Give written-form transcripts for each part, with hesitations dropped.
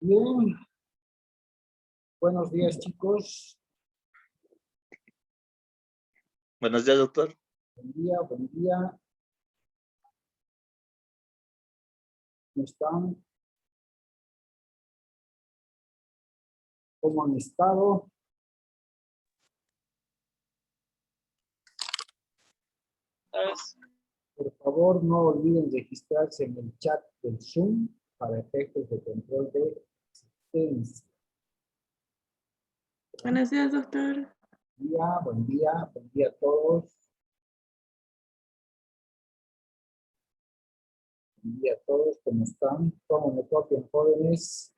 Bien, buenos días chicos. Buenos días, doctor. Buen día, buen día. ¿Cómo están? ¿Cómo han estado? Por favor, no olviden registrarse en el chat del Zoom para efectos de control de asistencia. Buenos días, doctor. Buen día a todos. Buen día a todos, ¿cómo están? ¿Cómo me copian, jóvenes?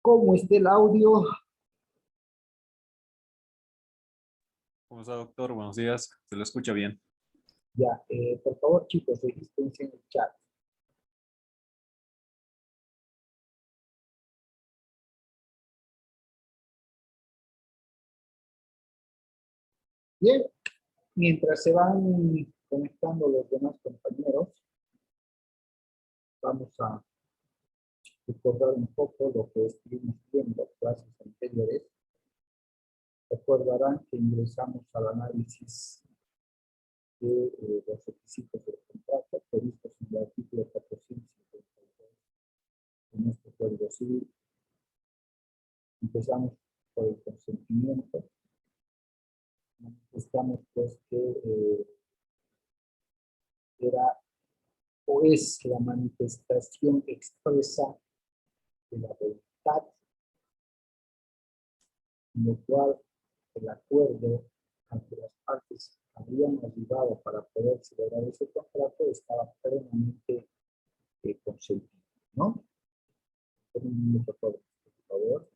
¿Cómo está el audio? ¿Cómo está, doctor? Buenos días. Se lo escucha bien. Ya, por favor, chicos, regístrense en el chat. Bien, mientras se van conectando los demás compañeros, vamos a recordar un poco lo que estuvimos viendo en clases anteriores. Recordarán que ingresamos al análisis de los requisitos del contrato previstos en el artículo 452 de nuestro Código Civil. Empezamos por el consentimiento. Manifestamos pues que era o es la manifestación expresa de la voluntad, en lo cual el acuerdo ante las partes habían ayudado para poder celebrar ese contrato estaba plenamente consentido, ¿no? Un minuto, por favor.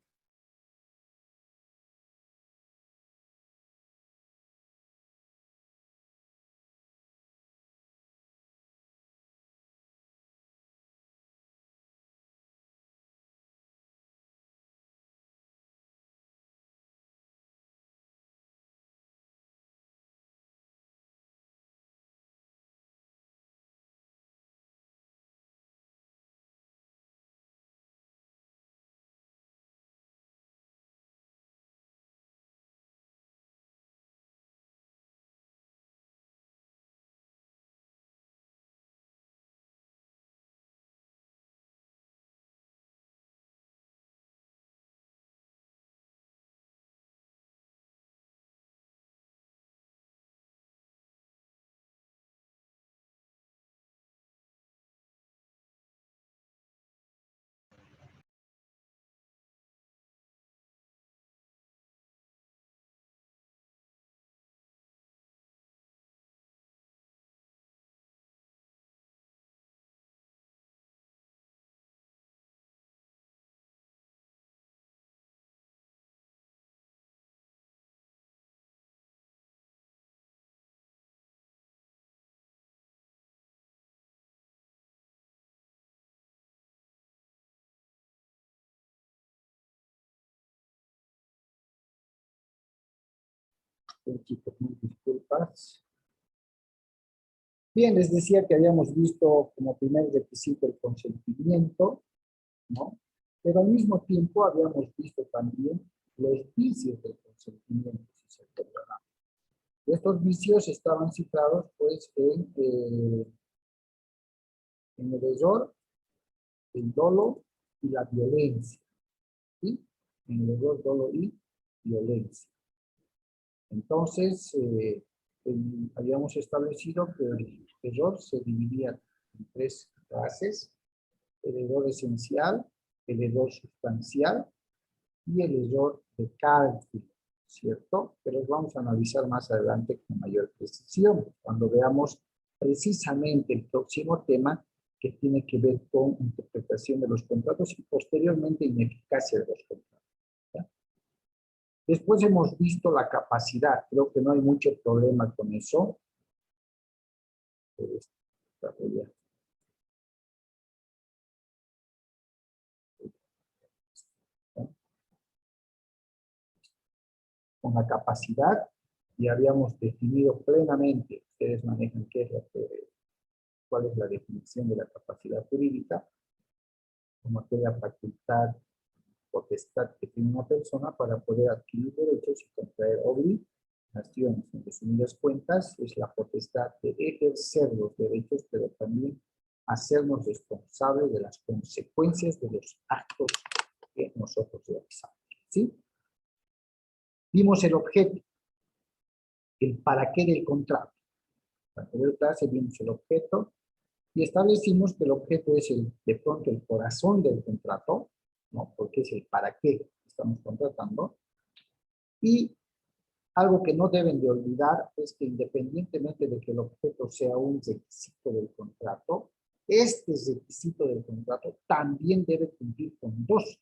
Chicos, mil disculpas. Bien, les decía que habíamos visto como primer requisito el consentimiento, ¿no? Pero al mismo tiempo habíamos visto también los vicios del consentimiento, si se acordarán. Estos vicios estaban citados, pues, en el error, el dolo y la violencia, ¿sí? En el error, dolo y violencia. Entonces, habíamos establecido que el error se dividía en tres clases: el error esencial, el error sustancial y el error de cálculo, ¿cierto? Pero los vamos a analizar más adelante con mayor precisión, cuando veamos precisamente el próximo tema que tiene que ver con interpretación de los contratos y posteriormente ineficacia de los contratos. ¿Ya? Después hemos visto la capacidad, creo que no hay mucho problema con eso. Con la capacidad y habíamos definido plenamente, ustedes manejan cuál es la definición de la capacidad jurídica, como aquella facultad, potestad que tiene una persona para poder adquirir derechos y contraer obligaciones. En resumidas cuentas, es la potestad de ejercer los derechos, pero también hacernos responsables de las consecuencias de los actos que nosotros realizamos. ¿Sí? Vimos el objeto, el para qué del contrato. En la anterior clase vimos el objeto y establecimos que el objeto es de pronto el corazón del contrato, ¿no? Porque es el para qué estamos contratando. Y algo que no deben de olvidar es que independientemente de que el objeto sea un requisito del contrato, este requisito del contrato también debe cumplir con dos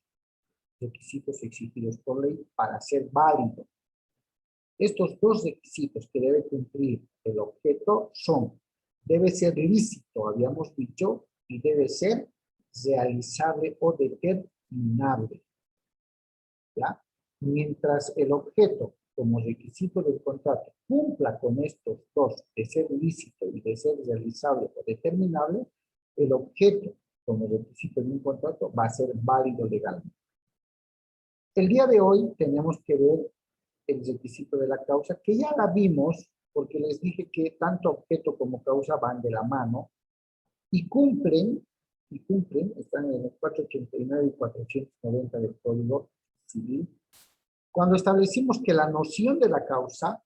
requisitos exigidos por ley para ser válido. Estos dos requisitos que debe cumplir el objeto son: debe ser lícito, habíamos dicho, y debe ser realizable o determinable. ¿Ya? Mientras el objeto, como requisito del contrato, cumpla con estos dos, de ser lícito y de ser realizable o determinable, el objeto, como requisito de un contrato, va a ser válido legalmente. El día de hoy tenemos que ver el requisito de la causa, que ya la vimos, porque les dije que tanto objeto como causa van de la mano, y cumplen, están en el 489 y 490 del Código Civil, cuando establecimos que la noción de la causa,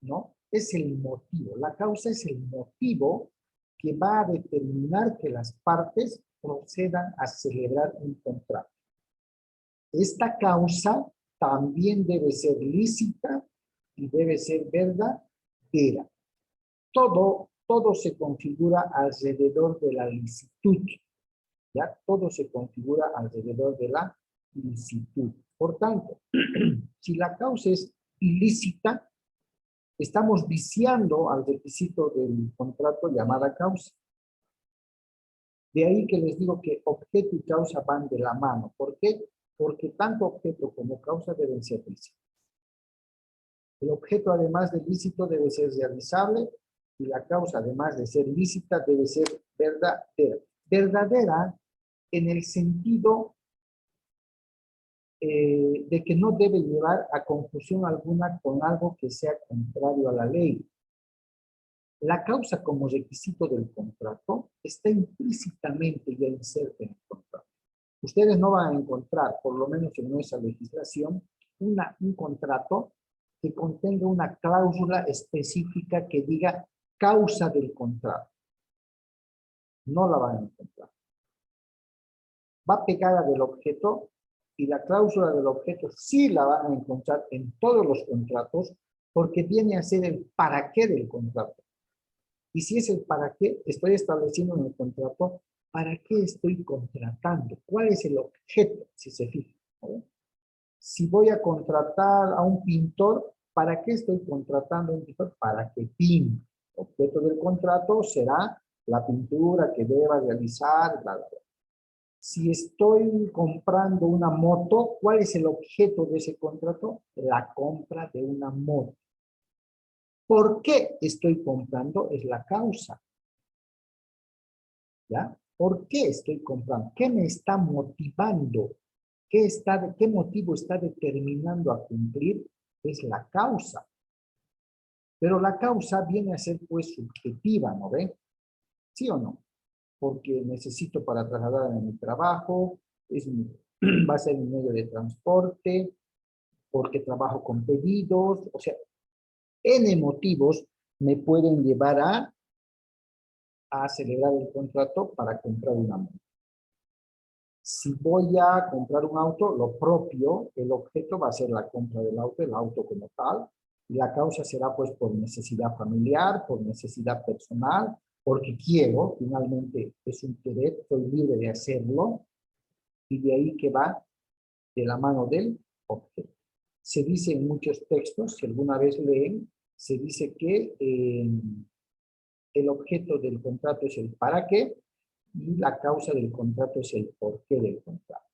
¿no?, es el motivo. La causa es el motivo que va a determinar que las partes procedan a celebrar un contrato. Esta causa también debe ser lícita y debe ser verdadera. Todo se configura alrededor de la licitud. ¿Ya? Todo se configura alrededor de la licitud. Por tanto, si la causa es ilícita, estamos viciando al requisito del contrato llamada causa. De ahí que les digo que objeto y causa van de la mano. ¿Por qué? Porque tanto objeto como causa deben ser lícitos. El objeto, además de lícito, debe ser realizable y la causa, además de ser lícita, debe ser verdadera. Verdadera en el sentido de que no debe llevar a confusión alguna con algo que sea contrario a la ley. La causa como requisito del contrato está implícitamente ya inserta en el contrato. Ustedes no van a encontrar, por lo menos en nuestra legislación, un contrato que contenga una cláusula específica que diga causa del contrato. No la van a encontrar. Va pegada del objeto y la cláusula del objeto sí la van a encontrar en todos los contratos porque viene a ser el para qué del contrato. Y si es el para qué, estoy estableciendo en el contrato para qué estoy contratando, cuál es el objeto, si se fijan, ¿no? Si voy a contratar a un pintor, ¿para qué estoy contratando a un pintor? Para que pinte. El objeto del contrato será la pintura que deba realizar, bla, bla, bla. Si estoy comprando una moto, ¿cuál es el objeto de ese contrato? La compra de una moto. ¿Por qué estoy comprando? Es la causa. ¿Ya? ¿Por qué estoy comprando? ¿Qué me está motivando? ¿Qué motivo está determinando a cumplir? Es la causa. Pero la causa viene a ser pues subjetiva, ¿no ven? ¿Sí o no? Porque necesito para trasladarme a mi trabajo, va a ser mi medio de transporte, porque trabajo con pedidos, o sea, N motivos me pueden llevar a celebrar el contrato para comprar una moto. Si voy a comprar un auto, lo propio, el objeto va a ser la compra del auto, el auto como tal, y la causa será pues por necesidad familiar, por necesidad personal, porque quiero, finalmente es un querer, estoy libre de hacerlo, y de ahí que va de la mano del objeto. Se dice en muchos textos, si alguna vez leen, se dice que el objeto del contrato es el para qué, y la causa del contrato es el por qué del contrato.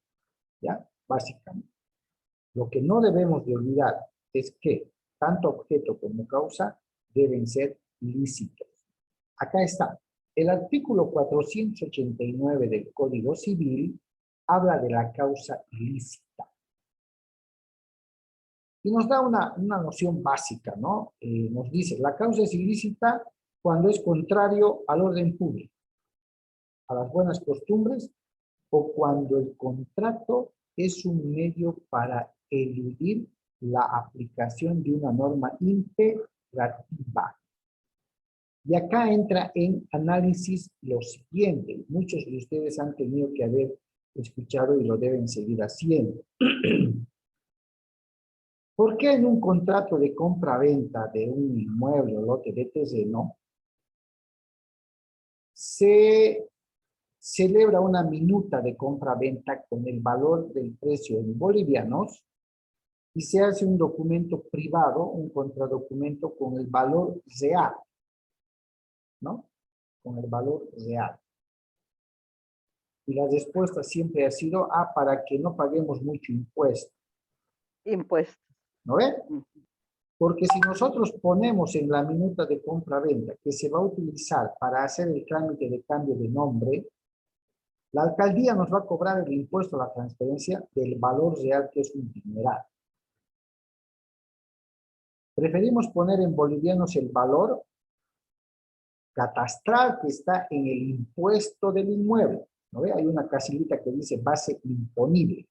¿Ya? Básicamente. Lo que no debemos de olvidar es que tanto objeto como causa deben ser lícitos. Acá está. El artículo 489 del Código Civil habla de la causa ilícita. Y nos da una noción básica, ¿no? Nos dice, la causa es ilícita cuando es contrario al orden público, a las buenas costumbres, o cuando el contrato es un medio para eludir la aplicación de una norma imperativa. Y acá entra en análisis lo siguiente. Muchos de ustedes han tenido que haber escuchado y lo deben seguir haciendo. ¿Por qué en un contrato de compra-venta de un inmueble o lote de terreno se celebra una minuta de compra-venta con el valor del precio en bolivianos y se hace un documento privado, un contradocumento con el valor real, ¿no? Con el valor real. Y la respuesta siempre ha sido, para que no paguemos mucho impuesto. Impuestos. ¿No ve? Porque si nosotros ponemos en la minuta de compra-venta que se va a utilizar para hacer el trámite de cambio de nombre, la alcaldía nos va a cobrar el impuesto a la transferencia del valor real, que es un dineral. Preferimos poner en bolivianos el valor catastral que está en el impuesto del inmueble. ¿No ve? Hay una casillita que dice base imponible.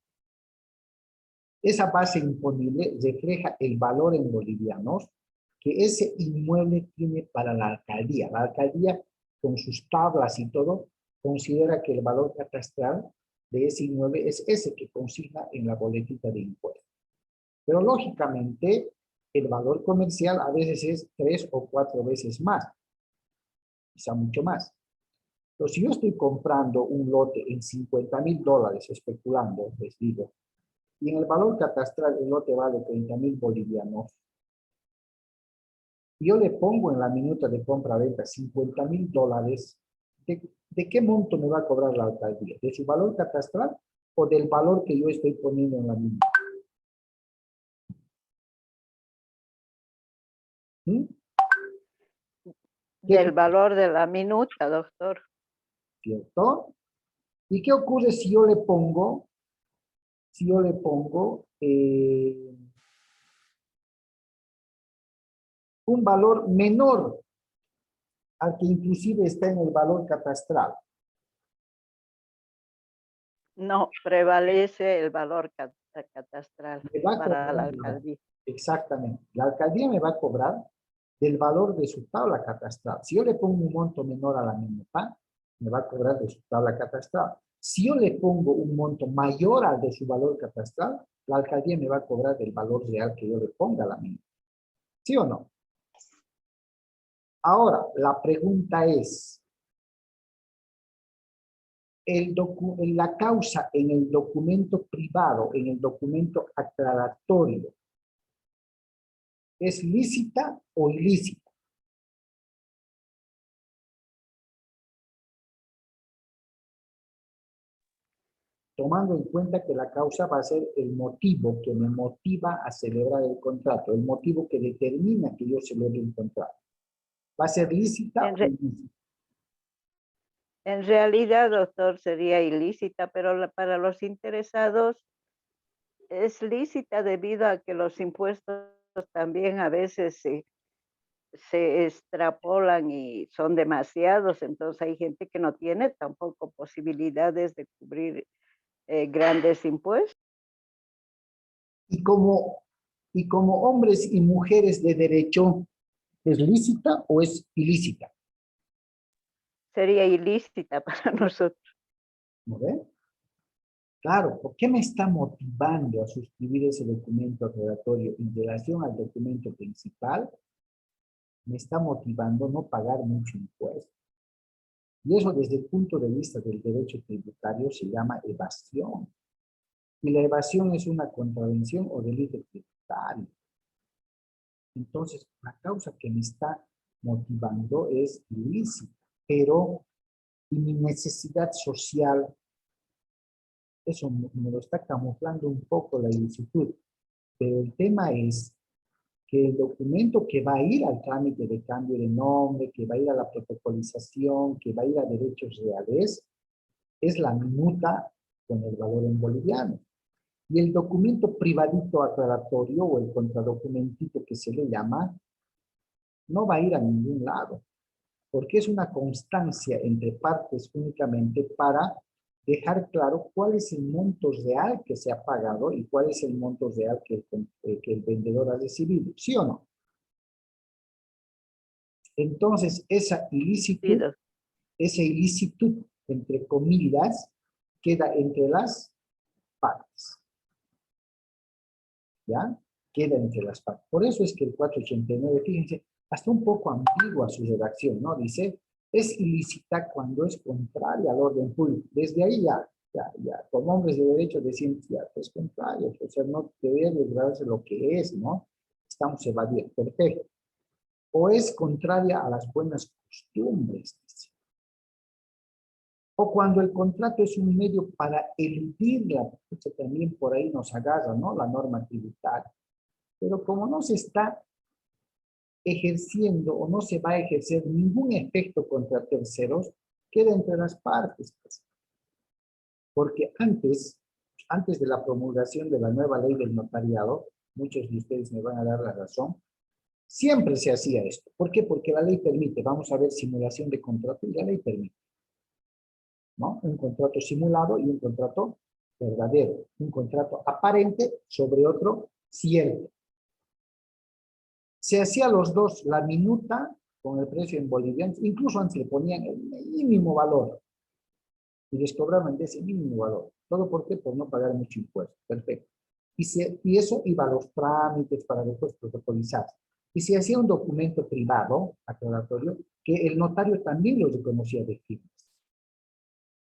Esa base imponible refleja el valor en bolivianos que ese inmueble tiene para la alcaldía. La alcaldía, con sus tablas y todo, considera que el valor catastral de ese inmueble es ese que consigna en la boletita de impuestos. Pero lógicamente, el valor comercial a veces es 3 o 4 veces más, quizá mucho más. Pero si yo estoy comprando un lote en $50,000, especulando, les digo, y en el valor catastral el lote vale 30,000 bolivianos, y yo le pongo en la minuta de compra-venta $50,000, ¿de qué monto me va a cobrar la alcaldía? ¿De su valor catastral o del valor que yo estoy poniendo en la minuta? ¿Mm? Del valor de la minuta, doctor. ¿Cierto? ¿Y qué ocurre si yo le pongo, un valor menor al que inclusive está en el valor catastral? No, prevalece el valor catastral Me va a para la cobrar, alcaldía. exactamente, la alcaldía me va a cobrar del valor de su tabla catastral. Si yo le pongo un monto menor a la minuta, me va a cobrar de su tabla catastral. Si yo le pongo un monto mayor al de su valor catastral, la alcaldía me va a cobrar del valor real que yo le ponga a la minuta. ¿Sí o no? Ahora, la pregunta es, la causa en el documento privado, en el documento aclaratorio, ¿es lícita o ilícita? Tomando en cuenta que la causa va a ser el motivo que me motiva a celebrar el contrato, el motivo que determina que yo celebre el contrato. ¿Va a ser lícita o ilícita? En realidad, doctor, sería ilícita, pero para los interesados es lícita debido a que los impuestos también a veces se extrapolan y son demasiados, entonces hay gente que no tiene tampoco posibilidades de cubrir grandes impuestos. Y como hombres y mujeres de derecho, ¿es lícita o es ilícita? Sería ilícita para nosotros. ¿No ve? Claro, ¿por qué me está motivando a suscribir ese documento aclaratorio en relación al documento principal? Me está motivando no pagar mucho impuesto. Y eso desde el punto de vista del derecho tributario se llama evasión. Y la evasión es una contravención o delito tributario. Entonces, la causa que me está motivando es ilícita, pero y mi necesidad social, eso me lo está camuflando un poco la ilicitud. Pero el tema es que el documento que va a ir al trámite de cambio de nombre, que va a ir a la protocolización, que va a ir a derechos reales, es la minuta con el valor en boliviano. Y el documento privadito aclaratorio o el contradocumentito que se le llama, no va a ir a ningún lado, porque es una constancia entre partes únicamente para dejar claro cuál es el monto real que se ha pagado y cuál es el monto real que el vendedor ha recibido, ¿sí o no? Entonces, esa ilicitud, entre comillas, queda entre las partes. ¿Ya? Queda entre las partes. Por eso es que el 489, fíjense, hasta un poco ambigua su redacción, ¿no? Dice, es ilícita cuando es contraria al orden público. Desde ahí ya, como hombres de derecho decimos, ya, es contrario, o sea, no debería declararse lo que es, ¿no? Estamos evadiendo, perfecto. O es contraria a las buenas costumbres, dice. O cuando el contrato es un medio para eludirla, también por ahí nos agarra, ¿no? La norma tributaria. Pero como no se está ejerciendo o no se va a ejercer ningún efecto contra terceros, queda entre las partes. Pues. Porque antes de la promulgación de la nueva ley del notariado, muchos de ustedes me van a dar la razón, siempre se hacía esto. ¿Por qué? Porque la ley permite, vamos a ver simulación de contrato y la ley permite. ¿No? Un contrato simulado y un contrato verdadero. Un contrato aparente sobre otro cierto. Se hacía los dos la minuta con el precio en bolivianos, incluso antes le ponían el mínimo valor y les cobraban de ese mínimo valor. ¿Todo por qué? Por no pagar mucho impuesto. Perfecto. Y eso iba a los trámites para después protocolizar. Y se hacía un documento privado, aclaratorio, que el notario también lo reconocía de firmes.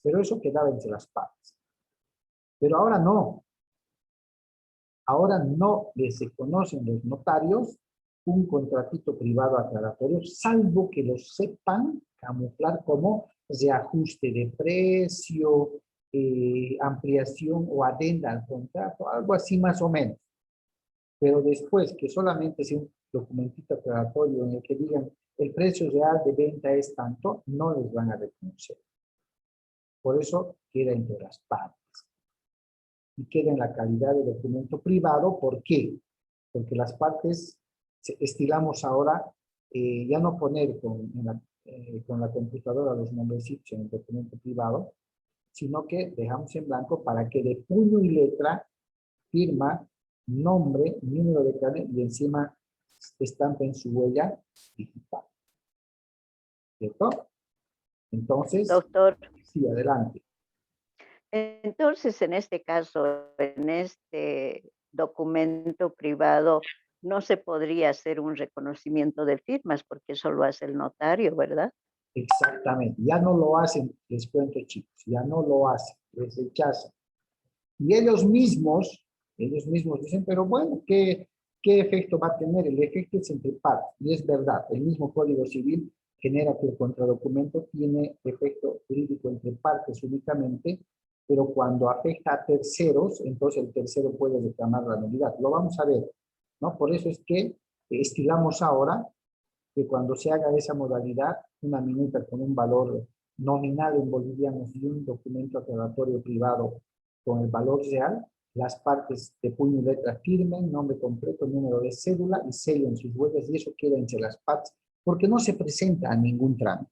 Pero eso quedaba entre las partes. Pero ahora no. Ahora no les reconocen los notarios un contratito privado aclaratorio, salvo que lo sepan camuflar como reajuste de precio, ampliación o adenda al contrato, algo así más o menos. Pero después que solamente sea un documentito aclaratorio en el que digan el precio real de venta es tanto, no les van a reconocer. Por eso queda entre las partes. Y queda en la calidad de documento privado. ¿Por qué? Porque las partes estilamos ahora ya no poner con la computadora los nombrecitos en el documento privado, sino que dejamos en blanco para que de puño y letra, firma, nombre, número de carnet y encima estampen su huella digital. ¿Cierto? Entonces, Doctor, sí, adelante. entonces en este caso, en este documento privado, no se podría hacer un reconocimiento de firmas porque eso lo hace el notario, ¿verdad? Exactamente, ya no lo hacen, les cuento chicos, ya no lo hacen, les rechazan. Y ellos mismos dicen, pero bueno, ¿qué efecto va a tener? El efecto es entre partes, y es verdad, el mismo Código Civil genera que el contradocumento tiene efecto jurídico entre partes únicamente, pero cuando afecta a terceros, entonces el tercero puede reclamar la nulidad. Lo vamos a ver, ¿no? Por eso es que estilamos ahora que cuando se haga esa modalidad, una minuta con un valor nominal en bolivianos y un documento aclaratorio privado con el valor real, las partes de puño y letra firmen, nombre completo, número de cédula y sellen sus huellas y eso queda entre las partes, porque no se presenta a ningún trámite.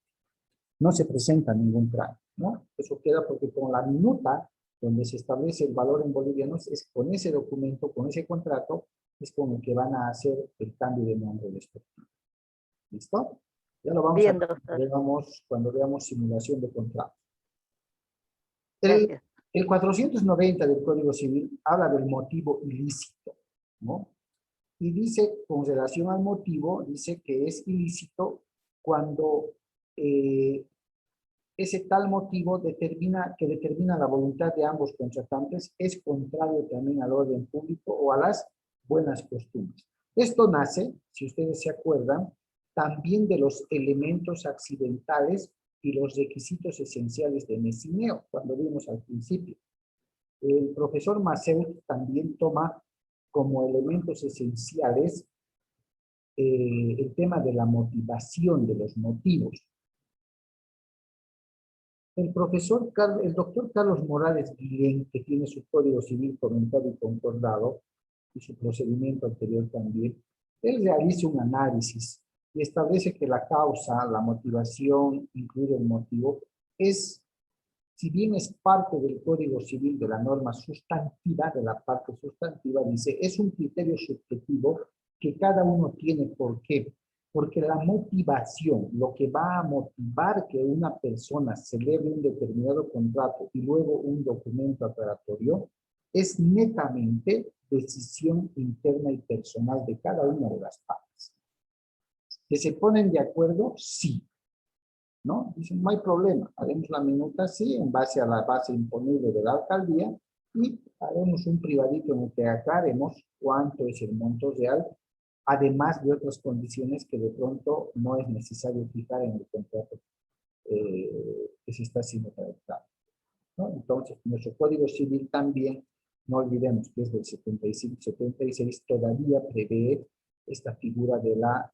No se presenta a ningún trámite, ¿no? Eso queda porque con la minuta, donde se establece el valor en bolivianos, es con ese documento, con ese contrato, es con el que van a hacer el cambio de nombre respectivo. ¿Listo? Ya lo vamos Bien, a doctor. ver cuando veamos simulación de contrato. Gracias. El 490 del Código Civil habla del motivo ilícito, ¿no? Y dice, con relación al motivo, dice que es ilícito cuando ese tal motivo determina la voluntad de ambos contratantes, es contrario también al orden público o a las buenas costumbres. Esto nace, si ustedes se acuerdan, también de los elementos accidentales y los requisitos esenciales de Messineo, cuando vimos al principio. El profesor Masseut también toma como elementos esenciales el tema de la motivación, de los motivos. El doctor Carlos Morales Guillén, que tiene su Código Civil comentado y concordado, y su procedimiento anterior también, él realiza un análisis y establece que la causa, la motivación, incluido el motivo, es, si bien es parte del Código Civil de la norma sustantiva, de la parte sustantiva, dice, es un criterio subjetivo que cada uno tiene. ¿Por qué? Porque la motivación, lo que va a motivar que una persona celebre un determinado contrato y luego un documento aclaratorio, es netamente decisión interna y personal de cada una de las partes. ¿Que se ponen de acuerdo? Sí. ¿No? Dicen, no hay problema, haremos la minuta sí, en base a la base imponible de la alcaldía, y haremos un privadito en el que aclaremos cuánto es el monto real, además de otras condiciones que de pronto no es necesario fijar en el contrato que se está haciendo redactado, ¿no? Entonces, nuestro Código Civil también, no olvidemos que es del 75-76, todavía prevé esta figura de la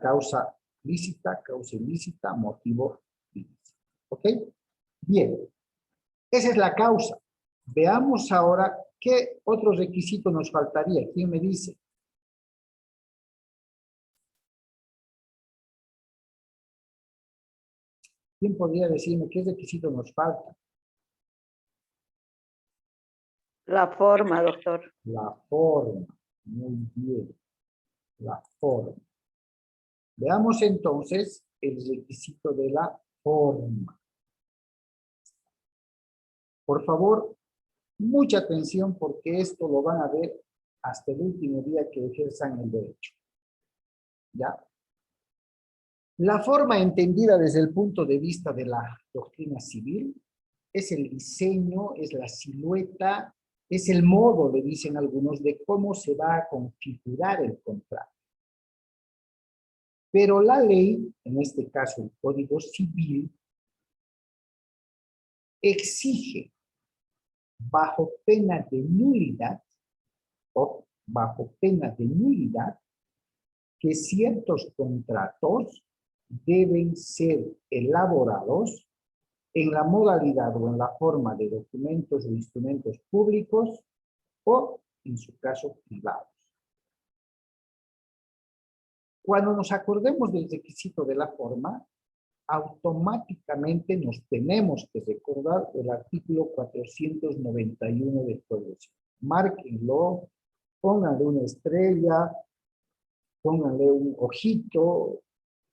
causa lícita, causa ilícita, motivo ilícito. ¿Ok? Bien, esa es la causa. Veamos ahora qué otro requisito nos faltaría. ¿Quién me dice? ¿Quién podría decirme qué requisito nos falta? La forma, doctor. La forma. Muy bien. La forma. Veamos entonces el requisito de la forma. Por favor, mucha atención porque esto lo van a ver hasta el último día que ejerzan el derecho. ¿Ya? La forma entendida desde el punto de vista de la doctrina civil es el diseño, es la silueta, es el modo, le dicen algunos, de cómo se va a configurar el contrato. Pero la ley, en este caso el Código Civil, exige bajo pena de nulidad, o bajo pena de nulidad, que ciertos contratos deben ser elaborados en la modalidad o en la forma de documentos o instrumentos públicos o, en su caso, privados. Cuando nos acordemos del requisito de la forma, automáticamente nos tenemos que recordar el artículo 491 del Código Civil. Márquenlo, pónganle una estrella, pónganle un ojito,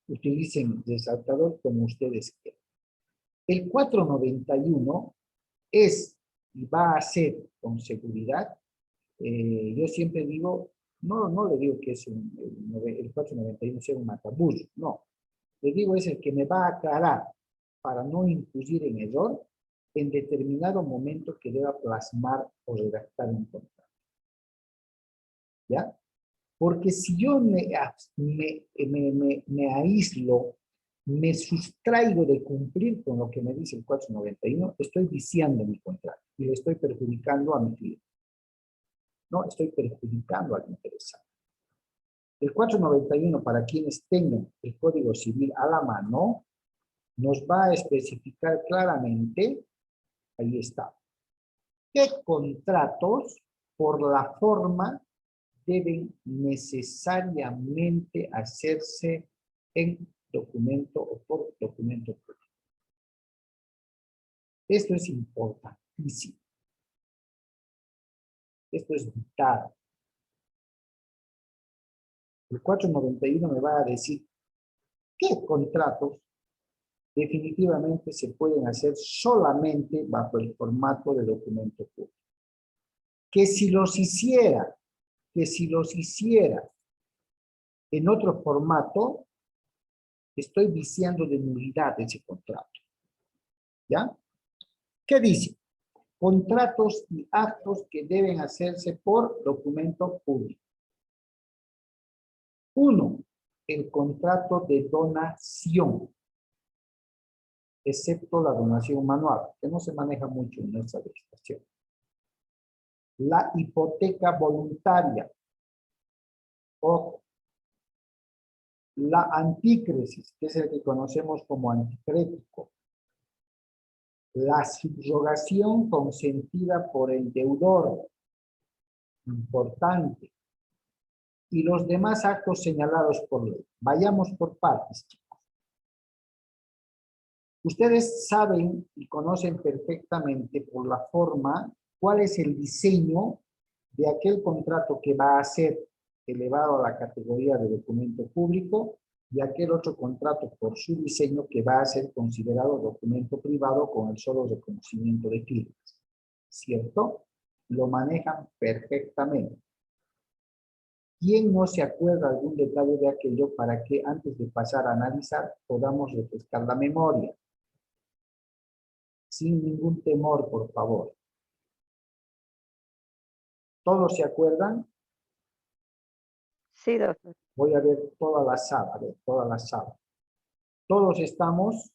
utilicen resaltador como ustedes quieran. El 491 es y va a ser con seguridad, yo siempre digo, no le digo que es el 491 sea un matabús, no. Le digo es el que me va a aclarar para no incurrir en error en determinado momento que deba plasmar o redactar un contrato. ¿Ya? Porque si yo me aíslo, me sustraigo de cumplir con lo que me dice el 491, estoy viciando mi contrato y le estoy perjudicando a mi cliente. No, estoy perjudicando al interesado. El 491, para quienes tengan el Código Civil a la mano, nos va a especificar claramente, ahí está, qué contratos por la forma deben necesariamente hacerse en documento o por documento público. Esto es importantísimo. Esto es vital. El 491 me va a decir qué contratos definitivamente se pueden hacer solamente bajo el formato de documento público. Que si los hiciera en otro formato, estoy viciando de nulidad ese contrato. ¿Ya? ¿Qué dice? Contratos y actos que deben hacerse por documento público. 1. El contrato de donación, excepto la donación manual, que no se maneja mucho en nuestra legislación. La hipoteca voluntaria, Ojo. La antícresis, que es el que conocemos como anticrético. La subrogación consentida por el deudor. Importante. Y los demás actos señalados por ley. Vayamos por partes, chicos. Ustedes saben y conocen perfectamente por la forma cuál es el diseño de aquel contrato que va a ser elevado a la categoría de documento público y aquel otro contrato por su diseño que va a ser considerado documento privado con el solo reconocimiento de firmas. ¿Cierto? Lo manejan perfectamente. ¿Quién no se acuerda algún detalle de aquello para que antes de pasar a analizar podamos refrescar la memoria? Sin ningún temor, por favor. ¿Todos se acuerdan? Sí, doctor. Voy a ver toda la sala, toda la sala. Todos estamos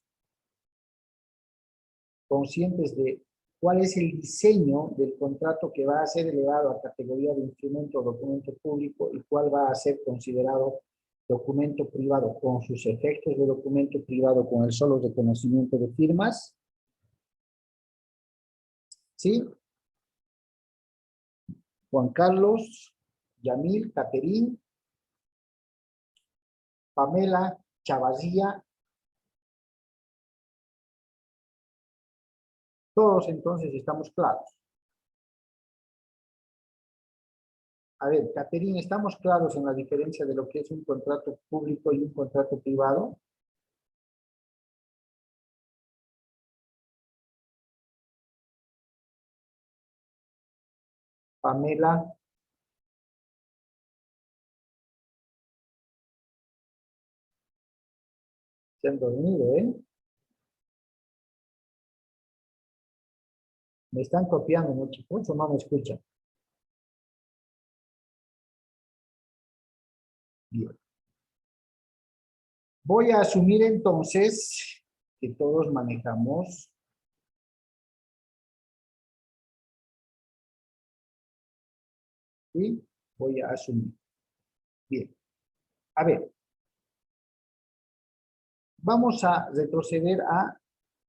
conscientes de cuál es el diseño del contrato que va a ser elevado a categoría de instrumento o documento público y cuál va a ser considerado documento privado con sus efectos de documento privado con el solo reconocimiento de firmas. ¿Sí? Juan Carlos, Yamil, Caterín, Pamela, Chavazía. Todos entonces estamos claros. A ver, Caterín, ¿estamos claros en la diferencia de lo que es un contrato público y un contrato privado? Pamela. Se han dormido, ¿eh? Me están copiando, ¿no, chicos? ¿O no me escuchan? Bien. Voy a asumir entonces que todos manejamos ¿sí? Voy a asumir. Bien. A ver. Vamos a retroceder a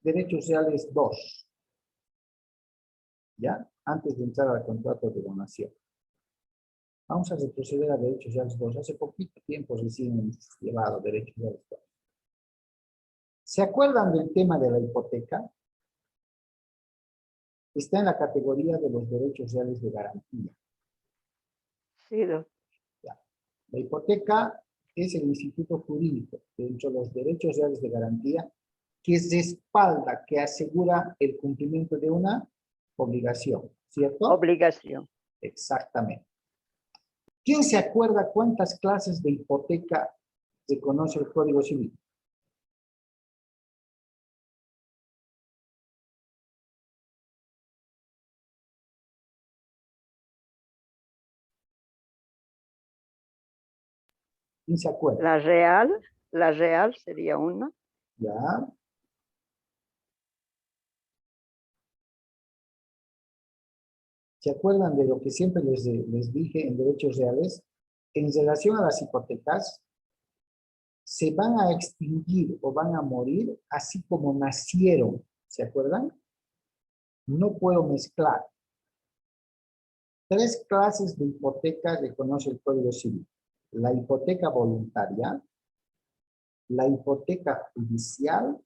derechos reales 2. ¿Ya? Antes de entrar al contrato de donación. Vamos a retroceder a derechos reales 2. Hace poquito tiempo recién hemos llevado derechos reales 2. ¿Se acuerdan del tema de la hipoteca? Está en la categoría de los derechos reales de garantía. Sí, doctor. Ya. La hipoteca es el instituto jurídico dentro de los derechos reales de garantía que respalda, que asegura el cumplimiento de una obligación, ¿cierto? Obligación. Exactamente. ¿Quién se acuerda cuántas clases de hipoteca reconoce el Código Civil? ¿Quién se acuerda? La real sería una. Ya. ¿Se acuerdan de lo que siempre les dije en derechos reales? En relación a las hipotecas, se van a extinguir o van a morir así como nacieron. ¿Se acuerdan? No puedo mezclar. 3 clases de hipoteca reconoce el Código Civil. La hipoteca voluntaria, la hipoteca judicial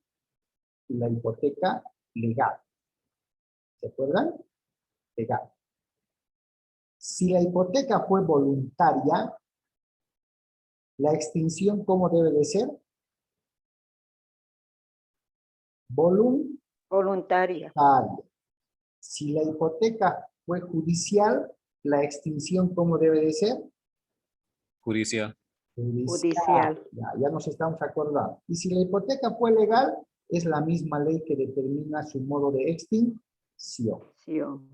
y la hipoteca legal. ¿Se acuerdan? Legal. Si la hipoteca fue voluntaria, la extinción, ¿cómo debe de ser? Voluntaria. Si la hipoteca fue judicial, la extinción, ¿cómo debe de ser? Judicial. Judicial. Ya nos estamos acordando. Y si la hipoteca fue legal, es la misma ley que determina su modo de extinción. Sí.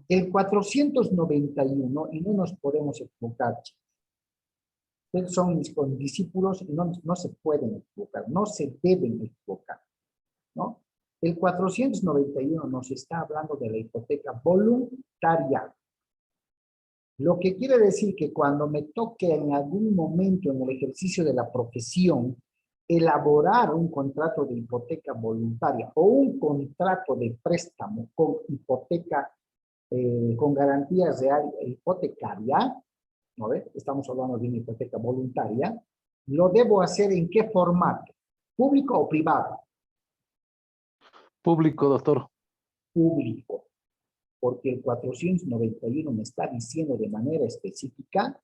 El 491, y no nos podemos equivocar, chicos. Ustedes son mis condiscípulos y no se pueden equivocar, no se deben equivocar, ¿no? El 491 nos está hablando de la hipoteca voluntaria. Lo que quiere decir que cuando me toque en algún momento en el ejercicio de la profesión elaborar un contrato de hipoteca voluntaria o un contrato de préstamo con hipoteca, con garantías real e hipotecaria, ¿no ve? Estamos hablando de una hipoteca voluntaria, lo debo hacer ¿en qué formato? ¿Público o privado? Público, doctor. Público. Porque el 491 me está diciendo de manera específica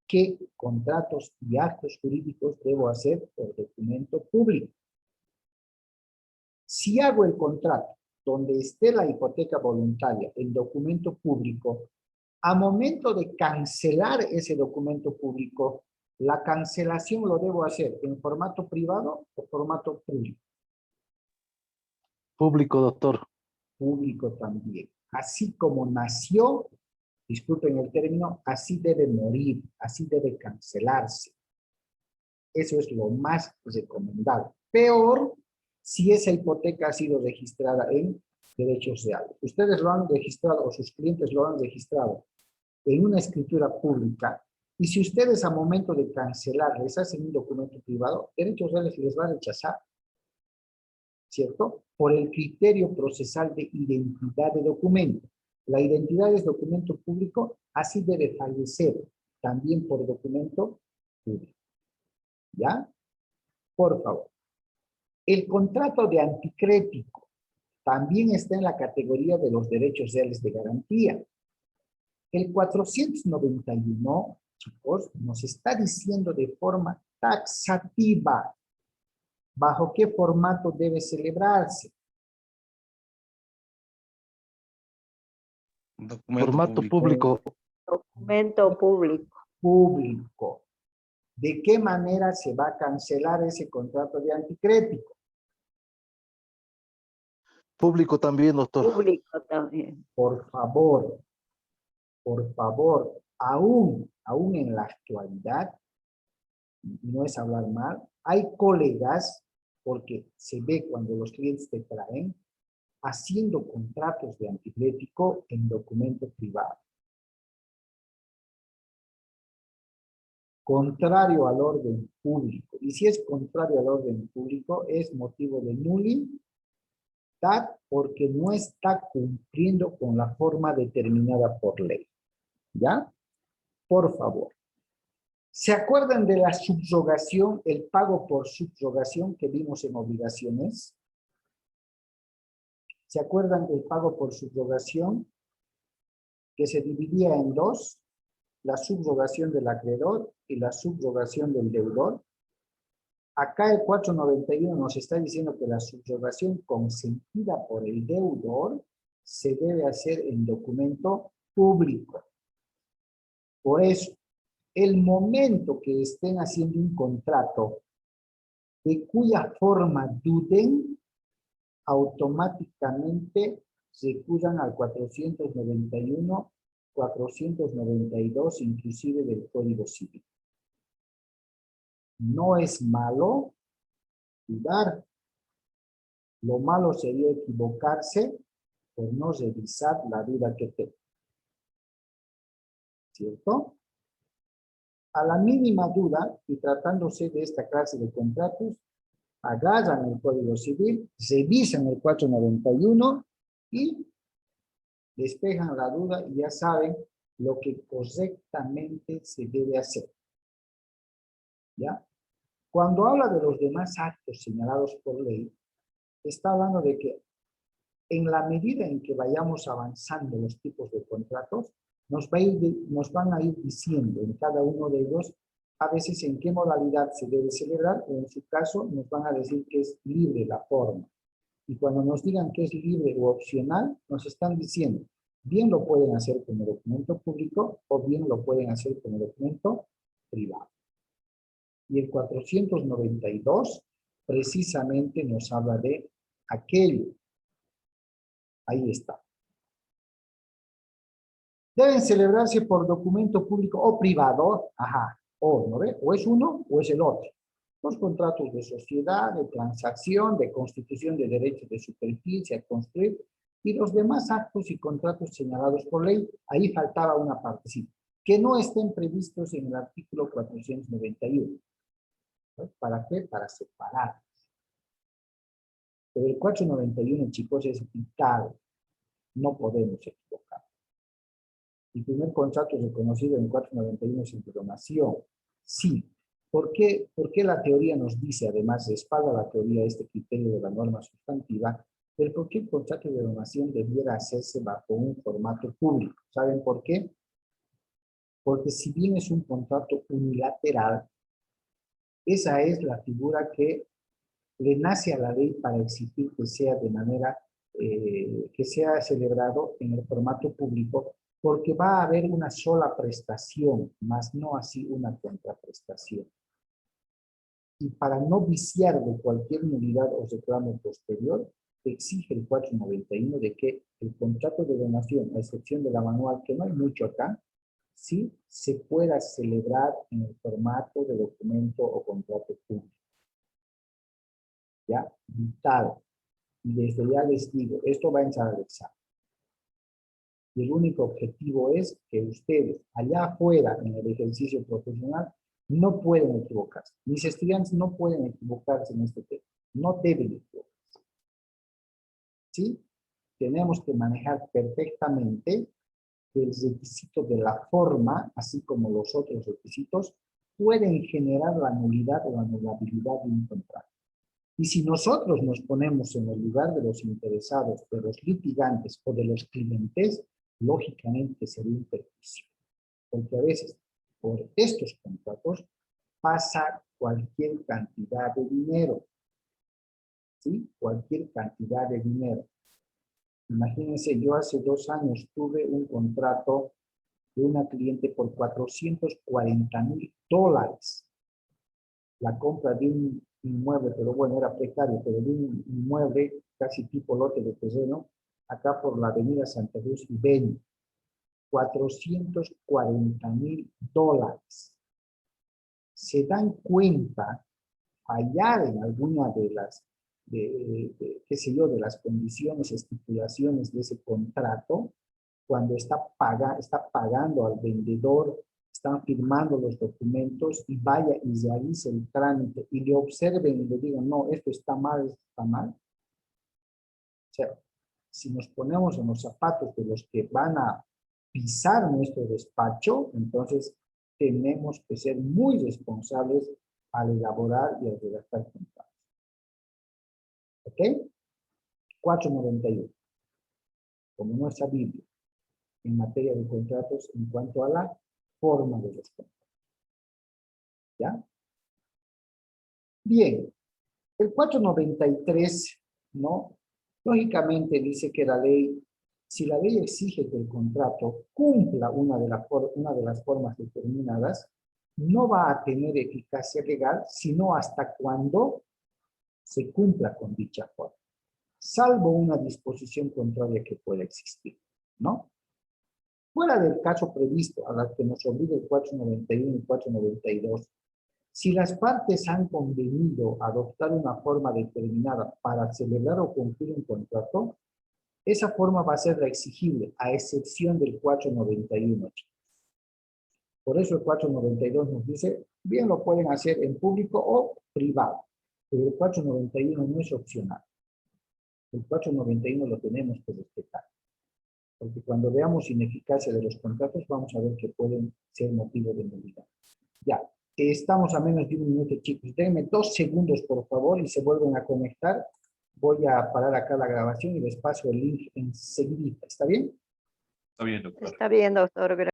qué contratos y actos jurídicos debo hacer por documento público. Si hago el contrato donde esté la hipoteca voluntaria en documento público, a momento de cancelar ese documento público, la cancelación lo debo hacer en formato privado o formato público. Público, doctor. Público también. Así como nació, disculpen el término, así debe morir, así debe cancelarse. Eso es lo más recomendable. Peor si esa hipoteca ha sido registrada en derechos reales. Ustedes lo han registrado o sus clientes lo han registrado en una escritura pública y si ustedes a momento de cancelar les hacen un documento privado, derechos reales les va a rechazar, ¿cierto? Por el criterio procesal de identidad de documento. La identidad es documento público, así debe fallecer también por documento público. ¿Ya? Por favor. El contrato de anticrético también está en la categoría de los derechos reales de garantía. El 491, chicos, nos está diciendo de forma taxativa bajo qué formato debe celebrarse. Formato público. Documento público. Público. ¿De qué manera se va a cancelar ese contrato de anticrético? Público también, doctor. Público también. Por favor, aún en la actualidad, no es hablar mal, hay colegas, porque se ve cuando los clientes te traen, haciendo contratos de anticrético en documento privado. Contrario al orden público. Y si es contrario al orden público, es motivo de nulidad porque no está cumpliendo con la forma determinada por ley. ¿Ya? Por favor. ¿Se acuerdan de la subrogación, el pago por subrogación que vimos en obligaciones? ¿Se acuerdan del pago por subrogación? Que se dividía en dos, la subrogación del acreedor y la subrogación del deudor. Acá el 491 nos está diciendo que la subrogación consentida por el deudor se debe hacer en documento público. Por eso, el momento que estén haciendo un contrato de cuya forma duden, automáticamente recurran al 491, 492, inclusive del Código Civil. No es malo dudar. Lo malo sería equivocarse por no revisar la duda que tengo. ¿Cierto? A la mínima duda, y tratándose de esta clase de contratos, agarran el Código Civil, revisan el 491 y despejan la duda y ya saben lo que correctamente se debe hacer. ¿Ya? Cuando habla de los demás actos señalados por ley, está hablando de que en la medida en que vayamos avanzando los tipos de contratos, nos van a ir diciendo en cada uno de ellos a veces en qué modalidad se debe celebrar, o en su caso nos van a decir que es libre la forma. Y cuando nos digan que es libre o opcional, nos están diciendo, bien lo pueden hacer como documento público o bien lo pueden hacer como documento privado. Y el 492 precisamente nos habla de aquello. Ahí está. Deben celebrarse por documento público o privado. Ajá. O, ¿no ve? O es uno o es el otro. Los contratos de sociedad, de transacción, de constitución de derechos de superficie a construir y los demás actos y contratos señalados por ley. Ahí faltaba una partecita. que no estén previstos en el artículo 491. ¿No? ¿Para qué? Para separar. Pero el 491, chicos, es vital. No podemos equivocar. El primer contrato reconocido en 491 es en donación. Sí. ¿Por qué la teoría nos dice, además, respalda la teoría este criterio de la norma sustantiva, pero por qué el contrato de donación debiera hacerse bajo un formato público? ¿Saben por qué? Porque si bien es un contrato unilateral, esa es la figura que le nace a la ley para exigir que sea de manera, que sea celebrado en el formato público, porque va a haber una sola prestación, más no así una contraprestación. Y para no viciar de cualquier nulidad o reclamo posterior, exige el 491 de que el contrato de donación, a excepción de la manual, que no hay mucho acá, sí se pueda celebrar en el formato de documento o contrato público. ¿Ya? Vital. Y desde ya les digo, esto va a entrar al examen. Y el único objetivo es que ustedes, allá afuera, en el ejercicio profesional, no pueden equivocarse. Mis estudiantes no pueden equivocarse en este tema. No deben equivocarse. ¿Sí? Tenemos que manejar perfectamente el requisito de la forma, así como los otros requisitos, pueden generar la nulidad o la anulabilidad de un contrato. Y si nosotros nos ponemos en el lugar de los interesados, de los litigantes o de los clientes, lógicamente sería un perjuicio. Porque a veces, por estos contratos, pasa cualquier cantidad de dinero. ¿Sí? Cualquier cantidad de dinero. Imagínense, yo hace 2 años tuve un contrato de una cliente por $440,000. La compra de un inmueble, pero bueno, era precario, pero de un inmueble casi tipo lote de terreno, acá por la avenida Santa Cruz y Beni. $440,000. ¿Se dan cuenta fallar en alguna de las, qué sé yo, de las condiciones, estipulaciones de ese contrato, cuando está pagando al vendedor, están firmando los documentos y vaya y realice el trámite y le observen y le digan, no, esto está mal, esto está mal? O sea, si nos ponemos en los zapatos de los que van a pisar nuestro despacho, entonces tenemos que ser muy responsables al elaborar y al redactar contratos. ¿Ok? 491. Como nuestra Biblia, en materia de contratos en cuanto a la forma de los contratos. ¿Ya? Bien. El 493, ¿no? Lógicamente dice que la ley, si la ley exige que el contrato cumpla una de las formas determinadas, no va a tener eficacia legal, sino hasta cuando se cumpla con dicha forma, salvo una disposición contraria que pueda existir, ¿no? Fuera del caso previsto a la que nos obliga el 491 y 492, si las partes han convenido adoptar una forma determinada para celebrar o cumplir un contrato, esa forma va a ser la exigible, a excepción del 491. Por eso el 492 nos dice, bien lo pueden hacer en público o privado, pero el 491 no es opcional. El 491 lo tenemos que respetar. Porque cuando veamos ineficacia de los contratos, vamos a ver que pueden ser motivo de nulidad. Ya, estamos a menos de 1 minuto, chicos. Denme 2 segundos, por favor, y se vuelven a conectar. Voy a parar acá la grabación y les paso el link enseguida. ¿Está bien? Está bien, doctor. Está bien, doctor.